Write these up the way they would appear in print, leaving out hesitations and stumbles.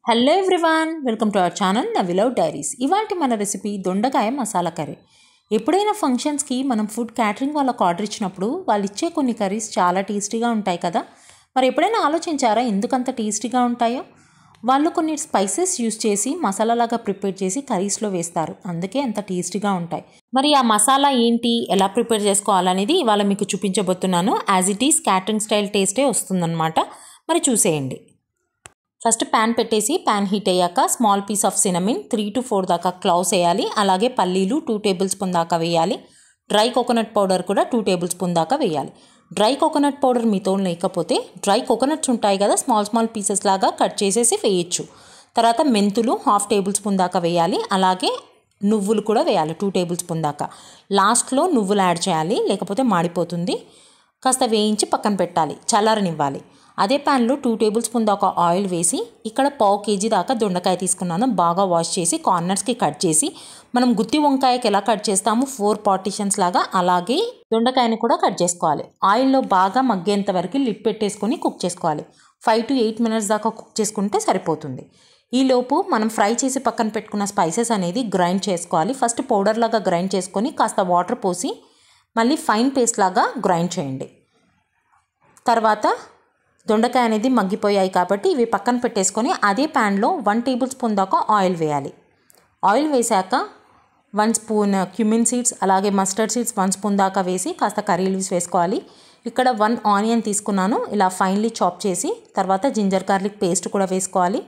Hello everyone, welcome to our channel నవిలవ్ diaries. ఇవాల్టి మన రెసిపీ దొండకాయ మసాలా కర్రీ. ఎప్పుడైనా ఫంక్షన్స్కి మనం ఫుడ్ క్యాటరింగ్ వాళ్ళకు ఆర్డర్ ఇచ్చినప్పుడు వాళ్ళు ఇచ్చే కొన్ని కర్రీస్ చాలా టేస్టీగా ఉంటాయి కదా. మరి ఎప్పుడైనా ఆలోచించారా ఎందుకంత టేస్టీగా ఉంటాయో? వాళ్ళు కొన్ని స్పైసెస్ యూస్ చేసి మసాలాలాగా ప్రిపేర్ చేసి కర్రీస్లో వేస్తారు, అందుకే అంత టేస్టీగా ఉంటాయి. మరి ఆ మసాలా ఏంటి, ఎలా ప్రిపేర్ చేసుకోవాలనేది ఇవాళ మీకు చూపించబోతున్నాను. As it is catering style టేస్టే వస్తుందన్నమాట. మరి చూసేయండి. ఫస్ట్ ప్యాన్ పెట్టేసి ప్యాన్ హీట్ అయ్యాక small piece of cinnamon 3 to 4 దాకా క్లౌస్ వేయాలి. అలాగే పల్లీలు 2 tablespoons స్పూన్ దాకా వేయాలి. డ్రై కోకోనట్ పౌడర్ కూడా 2 tablespoons స్పూన్ దాకా వేయాలి. డ్రై కోకోనట్ పౌడర్ మీతో లేకపోతే డ్రై కోకోనట్స్ ఉంటాయి కదా, స్మాల్ పీసెస్ లాగా కట్ చేసేసి వేయచ్చు. తర్వాత మెంతులు 1/2 tablespoon దాకా వేయాలి. అలాగే నువ్వులు కూడా వేయాలి 2 tablespoons దాకా. లాస్ట్లో నువ్వులు యాడ్ చేయాలి, లేకపోతే మాడిపోతుంది. కాస్త వేయించి పక్కన పెట్టాలి, చల్లారనివ్వాలి. అదే ప్యాన్లో 2 tablespoons దాకా ఆయిల్ వేసి ఇక్కడ 1/2 kg దాకా దొండకాయ తీసుకున్నాను. బాగా వాష్ చేసి కార్నర్స్కి కట్ చేసి మనం గుత్తి వంకాయకి ఎలా కట్ చేస్తాము 4 పార్టీషన్స్ లాగా, అలాగే దొండకాయని కూడా కట్ చేసుకోవాలి. ఆయిల్లో బాగా మగ్గేంత వరకు లిడ్ పెట్టేసుకొని కుక్ చేసుకోవాలి. 5 to 8 minutes దాకా కుక్ చేసుకుంటే సరిపోతుంది. ఈలోపు మనం ఫ్రై చేసి పక్కన పెట్టుకున్న స్పైసెస్ అనేది గ్రైండ్ చేసుకోవాలి. ఫస్ట్ పౌడర్ లాగా గ్రైండ్ చేసుకొని కాస్త వాటర్ పోసి మళ్ళీ ఫైన్ పేస్ట్ లాగా గ్రైండ్ చేయండి. తర్వాత దొండకాయ అనేది మగ్గిపోయాయి కాబట్టి ఇవి పక్కన పెట్టేసుకొని అదే ప్యాన్లో 1 tablespoon దాకా ఆయిల్ వేయాలి. ఆయిల్ వేసాక 1 spoon క్యూమిన్ సీడ్స్, అలాగే మస్టర్డ్ సీడ్స్ 1 spoon దాకా వేసి కాస్త కర్రీ లీవ్స్ వేసుకోవాలి. ఇక్కడ 1 ఆనియన్ తీసుకున్నాను, ఇలా ఫైన్లీ చాప్ చేసి. తర్వాత జింజర్ గార్లిక్ పేస్ట్ కూడా వేసుకోవాలి.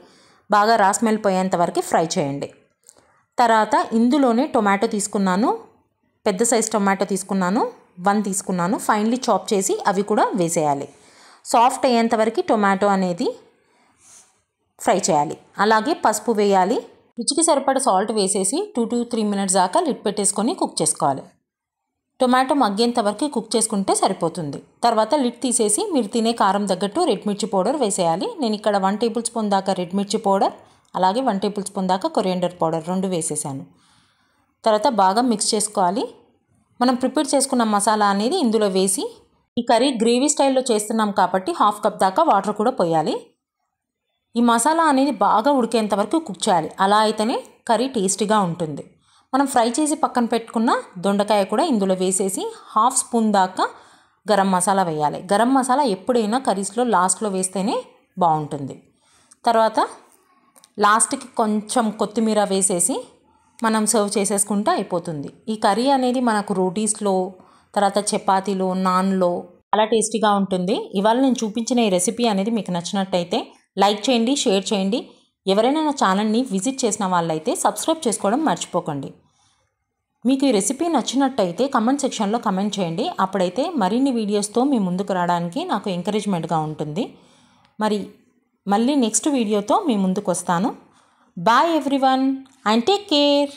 బాగా రా స్మెల్ పోయేంత వరకు ఫ్రై చేయండి. తర్వాత ఇందులోనే టొమాటో తీసుకున్నాను, పెద్ద సైజ్ టొమాటో తీసుకున్నాను, 1 తీసుకున్నాను. ఫైన్లీ చాప్ చేసి అవి కూడా వేసేయాలి. సాఫ్ట్ అయ్యేంత వరకు టొమాటో అనేది ఫ్రై చేయాలి. అలాగే పసుపు వేయాలి. రుచికి సరిపడ సాల్ట్ వేసేసి 2 to 3 minutes దాకా లిడ్ పెట్టేసుకొని కుక్ చేసుకోవాలి. టొమాటో మగ్గేంత వరకు కుక్ చేసుకుంటే సరిపోతుంది. తర్వాత లిడ్ తీసేసి మీరు తినే కారం తగ్గట్టు రెడ్ మిర్చి పౌడర్ వేసేయాలి. నేను ఇక్కడ 1 tablespoon దాకా రెడ్ మిర్చి పౌడర్, అలాగే 1 tablespoon దాకా కొరియాండర్ పౌడర్ 2 వేసేసాను. తర్వాత బాగా మిక్స్ చేసుకోవాలి. మనం ప్రిపేర్ చేసుకున్న మసాలా అనేది ఇందులో వేసి, ఈ కర్రీ గ్రేవీ స్టైల్లో చేస్తున్నాం కాబట్టి 1/2 cup దాకా వాటర్ కూడా పోయాలి. ఈ మసాలా అనేది బాగా ఉడికేంత వరకు కుక్ చేయాలి, అలా అయితేనే కర్రీ టేస్టీగా ఉంటుంది. మనం ఫ్రై చేసి పక్కన పెట్టుకున్న దొండకాయ కూడా ఇందులో వేసేసి 1/2 spoon దాకా గరం మసాలా వేయాలి. గరం మసాలా ఎప్పుడైనా కర్రీస్లో లాస్ట్లో వేస్తేనే బాగుంటుంది. తర్వాత లాస్ట్కి కొంచెం కొత్తిమీర వేసేసి మనం సర్వ్ చేసేసుకుంటే అయిపోతుంది. ఈ కర్రీ అనేది మనకు రోటీస్లో, తర్వాత చపాతీలో, నాన్లో చాలా టేస్టీగా ఉంటుంది. ఇవాళ నేను చూపించిన ఈ రెసిపీ అనేది మీకు నచ్చినట్టయితే లైక్ చేయండి, షేర్ చేయండి. ఎవరైనా నా ఛానల్ని విజిట్ చేసిన వాళ్ళైతే సబ్స్క్రైబ్ చేసుకోవడం మర్చిపోకండి. మీకు ఈ రెసిపీ నచ్చినట్టయితే కమెంట్ సెక్షన్లో కమెంట్ చేయండి. అప్పుడైతే మరిన్ని వీడియోస్తో మీ ముందుకు రావడానికి నాకు ఎంకరేజ్మెంట్గా ఉంటుంది. మళ్ళీ నెక్స్ట్ వీడియోతో మీ ముందుకు వస్తాను. Bye everyone and take care.